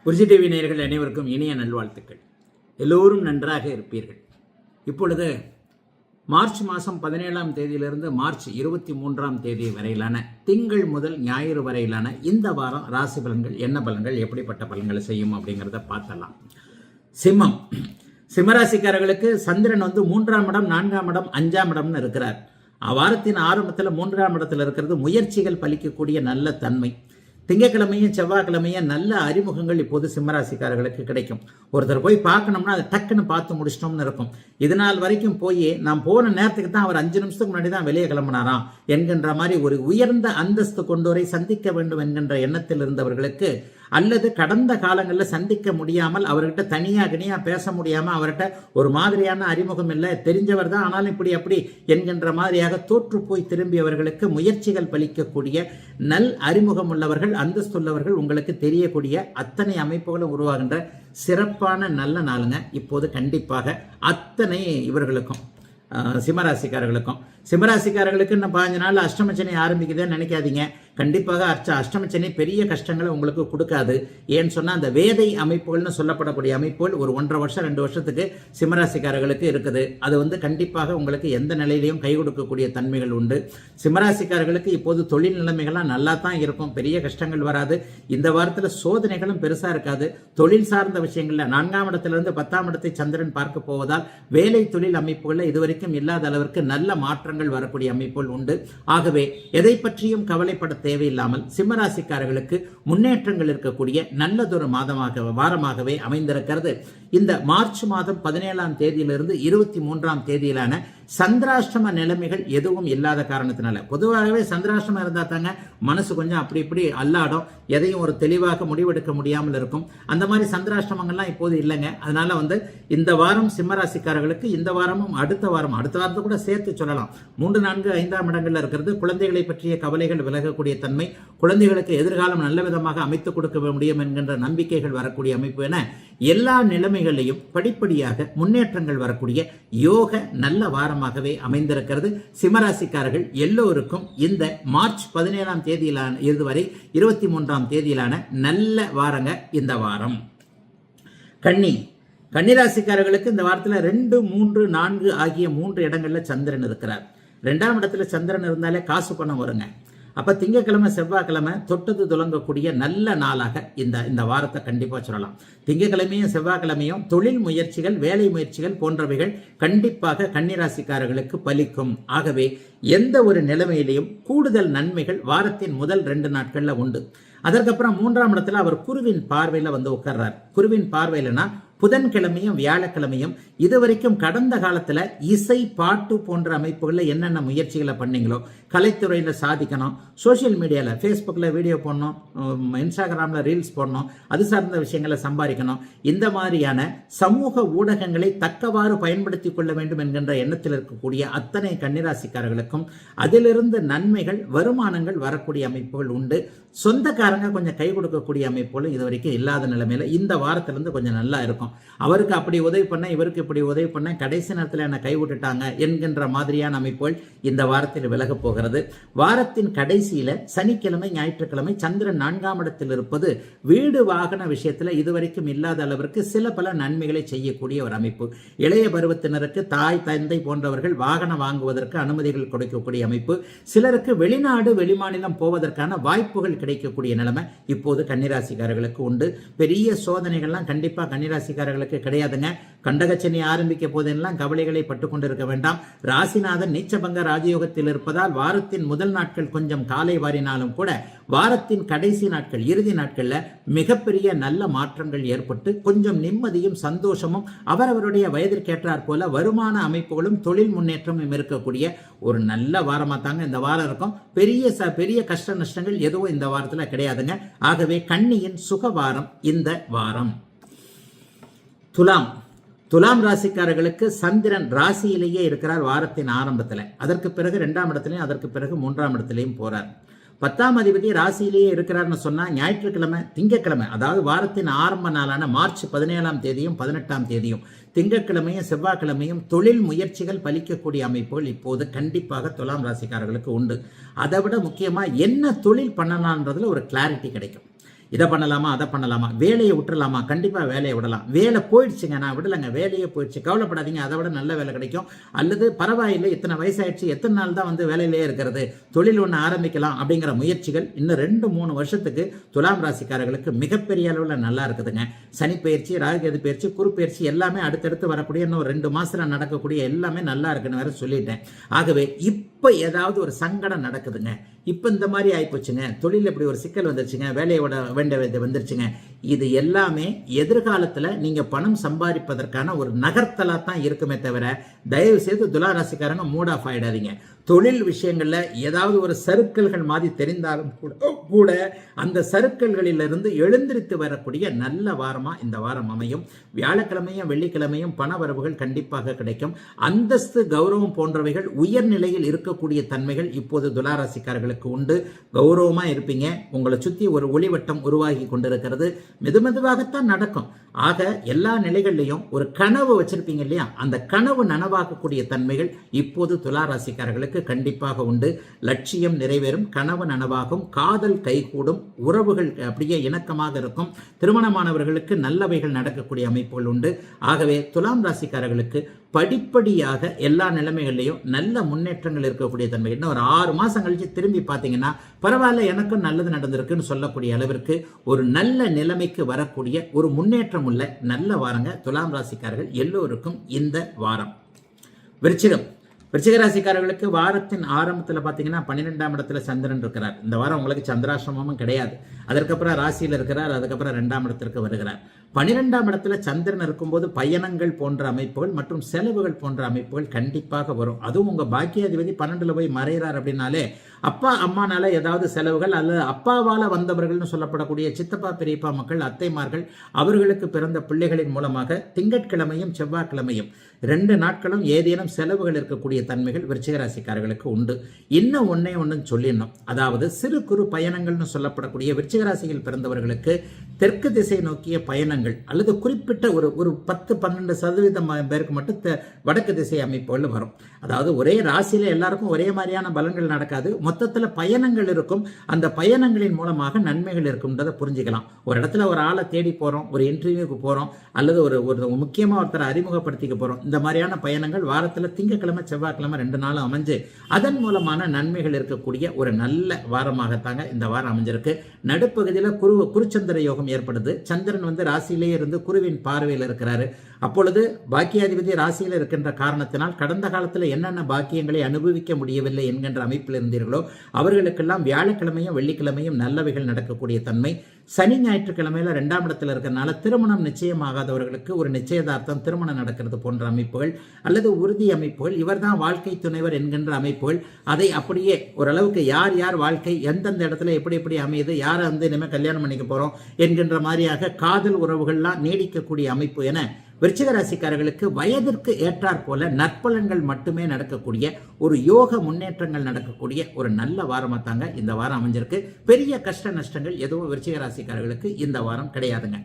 விருச்சிக டிவி நேயர்கள் அனைவருக்கும் இனிய நல்வாழ்த்துக்கள். எல்லோரும் நன்றாக இருப்பீர்கள். இப்பொழுது மார்ச் மாதம் 17ஆம் தேதியிலிருந்து மார்ச் 23ஆம் தேதி வரையிலான திங்கள் முதல் ஞாயிறு வரையிலான இந்த வாரம் ராசி பலன்கள் என்ன பலன்கள், எப்படிப்பட்ட பலன்களை செய்யும் அப்படிங்கிறத பார்த்தலாம். சிம்மம், சிம்மராசிக்காரர்களுக்கு சந்திரன் 3ஆம் இடம், 4ஆம் இடம், 5ஆம் இடம்னு இருக்கிறார். வாரத்தின் ஆரம்பத்தில் 3ஆம் இடத்துல இருக்கிறது முயற்சிகள் பலிக்கக்கூடிய நல்ல தன்மை. திங்கக்கிழமையும் செவ்வாய்க்கிழமையும் நல்ல அறிமுகங்கள் இப்போது சிம்மராசிக்காரர்களுக்கு கிடைக்கும். ஒருத்தர் போய் பார்க்கணும்னா அதை டக்குன்னு பார்த்து முடிச்சிட்டோம்னு இருக்கும். இதனால் வரைக்கும் போய் நாம் போன நேரத்துக்கு தான் அவர் 5 நிமிஷத்துக்கு முன்னாடி தான் வெளியே கிளம்பினாராம் என்கின்ற மாதிரி ஒரு உயர்ந்த அந்தஸ்து கொண்டோரை சந்திக்க வேண்டும் என்கின்ற எண்ணத்தில் இருந்தவர்களுக்கு, அல்லது கடந்த காலங்களில் சந்திக்க முடியாமல் அவர்கிட்ட தனியாக பேச முடியாமல் அவர்கிட்ட ஒரு மாதிரியான அறிமுகம் இல்லை, தெரிஞ்சவர் தான் ஆனாலும் இப்படி அப்படி என்கின்ற மாதிரியாக தோற்று போய் திரும்பியவர்களுக்கு முயற்சிகள் பலிக்கக்கூடிய நல் அறிமுகம் உள்ளவர்கள், அந்தஸ்துள்ளவர்கள் உங்களுக்கு தெரியக்கூடிய அத்தனை அமைப்புகளும் உருவாகின்ற சிறப்பான நல்ல நாளுங்க இப்போது. கண்டிப்பாக அத்தனை இவர்களுக்கும் சிம்மராசிக்காரர்களுக்கும். சிம்மராசிக்காரர்களுக்கு இன்னும் 15 நாள் அஷ்டமச்சனி ஆரம்பிக்குதுன்னு நினைக்காதீங்க. கண்டிப்பாக அஷ்டமச்சனி பெரிய கஷ்டங்களை உங்களுக்கு கொடுக்காது. ஏன்னு சொன்னால் அந்த வேதை அமைப்புகள்னு சொல்லப்படக்கூடிய அமைப்புகள் ஒரு 1.5 வருஷம் 2 வருஷத்துக்கு சிம்மராசிக்காரர்களுக்கு இருக்குது. அது கண்டிப்பாக உங்களுக்கு எந்த நிலையிலையும் கை கொடுக்கக்கூடிய தன்மைகள் உண்டு. சிம்மராசிக்காரர்களுக்கு இப்போது தொழில் நிலைமைகள்லாம் நல்லா தான் இருக்கும், பெரிய கஷ்டங்கள் வராது. இந்த வாரத்தில் சோதனைகளும் பெருசாக இருக்காது. தொழில் சார்ந்த விஷயங்களில் 4ஆம் இடத்திலிருந்து 10ஆம் இடத்தை சந்திரன் பார்க்க போவதால் வேலை தொழில் அமைப்புகளில் இதுவரைக்கும் இல்லாத அளவிற்கு நல்ல மாற்றங்கள் வரக்கூடிய அமைப்புகள் உண்டு. ஆகவே எதை பற்றியும் கவலைப்பட தேவையில்லாமல் சிம்மராசிக்காரர்களுக்கு முன்னேற்றங்கள் இருக்கக்கூடிய நல்லதொரு வாரமாகவே அமைந்திருக்கிறது. இந்த மார்ச் மாதம் 17ஆம் தேதியிலிருந்து 23ஆம் தேதியிலான சந்திராஷ்டம நிலைமைகள் எதுவும் இல்லாத காரணத்தினால, பொதுவாகவே சந்திராஷ்டமம் இருந்தால் தாங்க மனசு கொஞ்சம் அப்படி இப்படி அல்லாடும், எதையும் ஒரு தெளிவாக முடிவெடுக்க முடியாமல் இருக்கும். அந்த மாதிரி சந்திராஷ்டமங்கள்லாம் இப்போது இல்லைங்க. அதனால இந்த வாரம் சிம்மராசிக்காரர்களுக்கு, இந்த வாரமும் அடுத்த வாரத்தை கூட சேர்த்து சொல்லலாம், 3, 4, 5ஆம் இடங்கள்ல இருக்கிறது. குழந்தைகளை பற்றிய கவலைகள் விலகக்கூடிய தன்மை, குழந்தைகளுக்கு எதிர்காலம் நல்ல விதமாக அமைத்துக் கொடுக்க முடியும் என்கின்ற நம்பிக்கைகள் வரக்கூடிய அமைப்பு என எல்லா நிலைமைகளையும் படிப்படியாக முன்னேற்றங்கள் வரக்கூடிய யோக நல்ல வாரமாகவே அமைந்திருக்கிறது. சிம்மராசிக்காரர்கள் எல்லோருக்கும் இந்த மார்ச் 17ஆம் தேதியிலான இதுவரை 23ஆம் தேதியிலான நல்ல வாரங்க இந்த வாரம். கன்னிராசிக்காரர்களுக்கு இந்த வாரத்தில் 2, 3, 4 ஆகிய 3 இடங்கள்ல சந்திரன் இருக்கிறார். 2ஆம் இடத்துல சந்திரன் இருந்தாலே காசு பணம் வருங்க. அப்போ திங்கக்கிழமை செவ்வாய்க்கிழமை தொட்டது துலங்கக்கூடிய நல்ல நாளாக இந்த வாரத்தை கண்டிப்பாக சொல்லலாம். திங்கக்கிழமையும் செவ்வாய்க்கிழமையும் தொழில் முயற்சிகள், வேலை முயற்சிகள் போன்றவைகள் கண்டிப்பாக கன்னிராசிக்காரர்களுக்கு பலிக்கும். ஆகவே எந்த ஒரு நிலைமையிலையும் கூடுதல் நன்மைகள் வாரத்தின் முதல் 2 நாட்களில் உண்டு. அதற்கப்புறம் 3ஆம் இடத்துல அவர் குருவின் பார்வையில் உட்கார்றார். குருவின் பார்வையிலனா புதன்கிழமையும் வியாழக்கிழமையும் இதுவரைக்கும் கடந்த காலத்தில் இசை, பாட்டு போன்ற அமைப்புகளில் என்னென்ன முயற்சிகளை பண்ணீங்களோ, கலைத்துறையில் சாதிக்கணும், சோசியல் மீடியாவில் ஃபேஸ்புக்கில் வீடியோ போடணும், இன்ஸ்டாகிராமில் ரீல்ஸ் போடணும், அது சார்ந்த விஷயங்களை சம்பாதிக்கணும், இந்த மாதிரியான சமூக ஊடகங்களை தக்கவாறு பயன்படுத்தி கொள்ள வேண்டும் என்கின்ற எண்ணத்தில் இருக்கக்கூடிய அத்தனை கன்னிராசிக்காரர்களுக்கும் அதிலிருந்து நன்மைகள், வருமானங்கள் வரக்கூடிய அமைப்புகள் உண்டு. சொந்தக்காரங்க கொஞ்சம் கை கொடுக்கக்கூடிய அமைப்புகளும் இதுவரைக்கும் இல்லாத நிலைமையில இந்த வாரத்திலிருந்து கொஞ்சம் நல்லா இருக்கும். அவருக்கு அப்படி உதவி பண்ண, இவருக்கு இப்படி உதவி பண்ண, கடைசி நேரத்தில் என்ன கைவிட்டுட்டாங்க என்கின்ற மாதிரியான அமைப்புகள் இந்த வாரத்தில் விலகப் போகிறது. வாரத்தின் கடைசியில சனிக்கிழமை, ஞாயிற்றுக்கிழமை சந்திரன் 4ஆம் இடத்தில் இருப்பது வீடு வாகன விஷயத்தில் இதுவரைக்கும் இல்லாத அளவிற்கு சில பல நன்மைகளை செய்யக்கூடிய ஒரு அமைப்பு. இளைய பருவத்தினருக்கு தாய், தந்தை போன்றவர்கள் வாகனம் வாங்குவதற்கு அனுமதிகள் கொடுக்கக்கூடிய அமைப்பு. சிலருக்கு வெளிநாடு, வெளிமாநிலம் போவதற்கான வாய்ப்புகள் கிடைக்கக்கூடிய நிலைமை இப்போது கன்னிராசிக்காரர்களுக்கு உண்டு. பெரிய சோதனைகள்லாம் கண்டிப்பாக கன்னிராசிக்காரர்களுக்கு கிடையாதுங்க. கண்டகச்சனி ஆரம்பிக்க போதெல்லாம் கவலைகளை பட்டு கொண்டிருக்க வேண்டாம். ராசிநாதன் நீச்சபங்க ராஜயோகத்தில் இருப்பதால் வாரத்தின் முதல் நாட்கள் கொஞ்சம் காலை வாரினாலும் கூட வாரத்தின் கடைசி நாட்கள், இறுதி நாட்கள்ல மிகப்பெரிய நல்ல மாற்றங்கள் ஏற்பட்டு கொஞ்சம் நிம்மதியும் சந்தோஷமும் அவரவருடைய வயதிற்கேற்றாற் போல வருமான அமைப்புகளும் தொழில் முன்னேற்றமும் இருக்கக்கூடிய ஒரு நல்ல வாரமா தாங்க இந்த வாரம் இருக்கும். பெரிய கஷ்ட நஷ்டங்கள் எதுவும் இந்த வாரத்தில் கிடையாதுங்க. ஆகவே கன்னியின் சுகவாரம் இந்த வாரம். துலாம் ராசிக்காரர்களுக்கு சந்திரன் ராசியிலேயே இருக்கிறார் வாரத்தின் ஆரம்பத்தில். அதற்கு பிறகு 2ஆம் இடத்திலையும், அதற்கு பிறகு 3ஆம் இடத்திலையும் போறார். 10ஆம் அதிபதி ராசியிலேயே இருக்கிறார்னு சொன்னா ஞாயிற்றுக்கிழமை, திங்கக்கிழமை, அதாவது வாரத்தின் ஆரம்ப நாளான மார்ச் 17ஆம் தேதியும் 18ஆம் தேதியும் திங்கட்கிழமையும் செவ்வாய்க்கிழமையும் தொழில் முயற்சிகள் பலிக்கக்கூடிய அமைப்புகள் இப்போது கண்டிப்பாக துலாம் ராசிக்காரர்களுக்கு உண்டு. அதை விட முக்கியமாக என்ன தொழில் பண்ணலான்றதுல ஒரு கிளாரிட்டி கிடைக்கும். இதை பண்ணலாமா அதை பண்ணலாமா, வேலையை விட்டுறலாமா, கண்டிப்பாக வேலையை விடலாம், வேலை போயிடுச்சுங்க நான் விடலைங்க, வேலையே போயிடுச்சு, கவலைப்படாதீங்க, அதை விட நல்ல வேலை கிடைக்கும், அல்லது பரவாயில்லை இத்தனை வயசாயிடுச்சு எத்தனை நாள் தான் வந்து வேலையிலேயே இருக்கிறது, தொழில் ஒன்று ஆரம்பிக்கலாம் அப்படிங்கிற முயற்சிகள் இன்னும் 2-3 வருஷத்துக்கு துலாம் ராசிக்காரர்களுக்கு மிகப்பெரிய அளவில் நல்லா இருக்குதுங்க. சனி பயிற்சி, ராகுகேது பயிற்சி, குரு பயிற்சி எல்லாமே அடுத்தடுத்து வரக்கூடிய இன்னும் 2 மாசத்துல நடக்கக்கூடிய எல்லாமே நல்லா இருக்குன்னு வேற சொல்லிட்டேன். ஆகவே இப்ப ஏதாவது ஒரு சங்கடம் நடக்குதுங்க, இப்ப இந்த மாதிரி ஆயிப்போச்சுங்க, தொழில் இப்படி ஒரு சிக்கல் வந்துருச்சுங்க, வேலையை விட வேண்டிய வந்துருச்சுங்க, இது எல்லாமே எதிர்காலத்துல நீங்க பணம் சம்பாதிப்பதற்கான ஒரு நகர்த்தலா தான் இருக்குமே தவிர தயவு செய்து துளாராசிக்காரங்க மூட் ஆஃப் ஆயிடாதீங்க. தொழில் விஷயங்கள்ல ஏதாவது ஒரு சறுக்கல்கள் மாதிரி தெரிந்தாலும் கூட அந்த சறுக்கல்களிலிருந்து எழுந்திருத்து வரக்கூடிய நல்ல வாரமா இந்த வாரம் அமையும். வியாழக்கிழமையும் வெள்ளிக்கிழமையும் பண வரவுகள் கண்டிப்பாக கிடைக்கும். அந்தஸ்து, கௌரவம் போன்றவைகள் உயர்நிலையில் இருக்கக்கூடிய தன்மைகள் இப்போது துளாராசிக்காரர்களுக்கு உண்டு. கௌரவமா இருப்பீங்க. உங்களை சுத்தி ஒரு ஒளிவட்டம் உருவாகி கொண்டிருக்கிறது. மெதுமெதுவாகத்தான் நடக்கும். ஆக எல்லா நிலைகளிலையும் ஒரு கனவு வச்சிருப்பீங்க இல்லையா, அந்த கனவு நனவாக்கக்கூடிய தன்மைகள் இப்போது துளாராசிக்காரர்களுக்கு கண்டிப்பாக உண்டு. லட்சியம் நிறைவேறும், கனவு நனவாகும், காதல் கைகூடும், உறவுகள் அப்படியே இணக்கமாக இருக்கும், திருமணமானவர்களுக்கு நல்லவைகள் நடக்கக்கூடிய அமைப்புகள் உண்டு. ஆகவே துலாம் ராசிக்காரர்களுக்கு படிப்படியாக எல்லா நிலைமைகளிலையும் நல்ல முன்னேற்றங்கள் இருக்கக்கூடிய தன்மை. இன்னும் ஒரு 6 மாசம் கழிச்சு திரும்பி பார்த்தீங்கன்னா பரவாயில்ல எனக்கும் நல்லது நடந்திருக்குன்னு சொல்லக்கூடிய அளவிற்கு ஒரு நல்ல நிலைமைக்கு வரக்கூடிய ஒரு முன்னேற்றம் உள்ள நல்ல வாரங்க துலாம் ராசிக்காரர்கள் எல்லோருக்கும் இந்த வாரம். விருச்சிக ராசிக்காரர்களுக்கு வாரத்தின் ஆரம்பத்தில் பார்த்தீங்கன்னா 12ஆம் இடத்துல சந்திரன் இருக்கிறார். இந்த வாரம் உங்களுக்கு சந்திராசிரமமும் கிடையாது. அதற்கப்புறம் ராசியில் இருக்கிறார். அதுக்கப்புறம் 2ஆம் இடத்திற்கு வருகிறார். 12ஆம் இடத்துல சந்திரன் இருக்கும்போது பயணங்கள் போன்ற அமைப்புகள் மற்றும் செலவுகள் போன்ற அமைப்புகள் கண்டிப்பாக வரும். அதுவும் உங்க பாக்கியாதிபதி 12ல் போய் மறைகிறார் அப்படின்னாலே அப்பா அம்மானால ஏதாவது செலவுகள் அல்லது அப்பாவால வந்தவர்கள்னு சொல்லப்படக்கூடிய சித்தப்பா பெரியப்பா மக்கள், அத்தைமார்கள், அவர்களுக்கு பிறந்த பிள்ளைகளின் மூலமாக திங்கட்கிழமையும் செவ்வாய்க்கிழமையும் 2 நாட்களும் ஏதேனும் செலவுகள் இருக்கக்கூடிய தன்மைகள் விருச்சிக ராசிக்காரர்களுக்கு உண்டு. இன்னும் ஒன்னு சொல்லிடணும். அதாவது சிறு குறு பயணங்கள்னு சொல்லப்படக்கூடிய விருச்சிக ராசியில் பிறந்தவர்களுக்கு தெற்கு திசை நோக்கிய பயணங்கள் அல்லது குறிப்பிட்ட ஒரு 10-12% பேருக்கு மட்டும் வடக்கு திசை அமைப்புகள் வரும். அதாவது ஒரே ராசியில எல்லாருக்கும் ஒரே மாதிரியான பலன்கள் நடக்காது. மொத்தத்தில் பயணங்கள் இருக்கும். அந்த பயணங்களின் மூலமாக நன்மைகள் இருக்கும்ன்றதை புரிஞ்சுக்கலாம். ஒரு இடத்துல ஒரு ஆளை தேடி போறோம், ஒரு இன்டர்வியூக்கு போறோம், அல்லது ஒரு முக்கியமா ஒருத்தரை அறிமுகப்படுத்திக்க போறோம். இந்த மாதிரியான பயணங்கள் வாரத்தில் திங்கட்கிழமை செவ்வாய்க்கிழமை 2 நாளும் அமைஞ்சு அதன் மூலமான நன்மைகள் இருக்கக்கூடிய ஒரு நல்ல வாரமாகத்தாங்க இந்த வாரம் அமைஞ்சிருக்கு. நடுப்பகுதியில் குருச்சந்திர யோகம் ஏற்படுது. சந்திரன் வந்து ராசியிலேயே இருந்து குருவின் பார்வையில் இருக்கிறாரு. அப்பொழுது பாக்கியாதிபதி ராசியில் இருக்கின்ற காரணத்தினால் கடந்த காலத்தில் என்னென்ன பாக்கியங்களை அனுபவிக்க முடியவில்லை என்கின்ற அமைப்பில் இருந்தீர்களோ அவர்களுக்கெல்லாம் வியாழக்கிழமையும் வெள்ளிக்கிழமையும் நல்லவைகள் நடக்கக்கூடிய தன்மை. சனி ஞாயிற்றுக்கிழமையில 2ஆம் இடத்தில் இருக்கிறனால திருமணம் நிச்சயமாகாதவர்களுக்கு ஒரு நிச்சயதார்த்தம், திருமணம் நடக்கிறது போன்ற அமைப்புகள் அல்லது உறுதி அமைப்புகள், இவர்தான் வாழ்க்கை துணைவர் என்கின்ற அமைப்புகள், அதை அப்படியே ஓரளவுக்கு யார் யார் வாழ்க்கை எந்தெந்த இடத்துல எப்படி அமையுது, யாரை வந்து இனிமேல் கல்யாணம் பண்ணிக்க போறோம் என்கின்ற மாதிரியாக காதல் உறவுகள்லாம் நீடிக்கக்கூடிய அமைப்பு என விருச்சிக ராசிக்காரர்களுக்கு வயதிற்கு ஏற்றாற் போல நற்பலன்கள் மட்டுமே நடக்கக்கூடிய ஒரு யோக முன்னேற்றங்கள் நடக்கக்கூடிய ஒரு நல்ல வாரமா தாங்க இந்த வாரம் அமைஞ்சிருக்கு. பெரிய கஷ்ட நஷ்டங்கள் எதுவும் விருச்சிக ராசிக்காரர்களுக்கு இந்த வாரம் கிடையாதுங்க.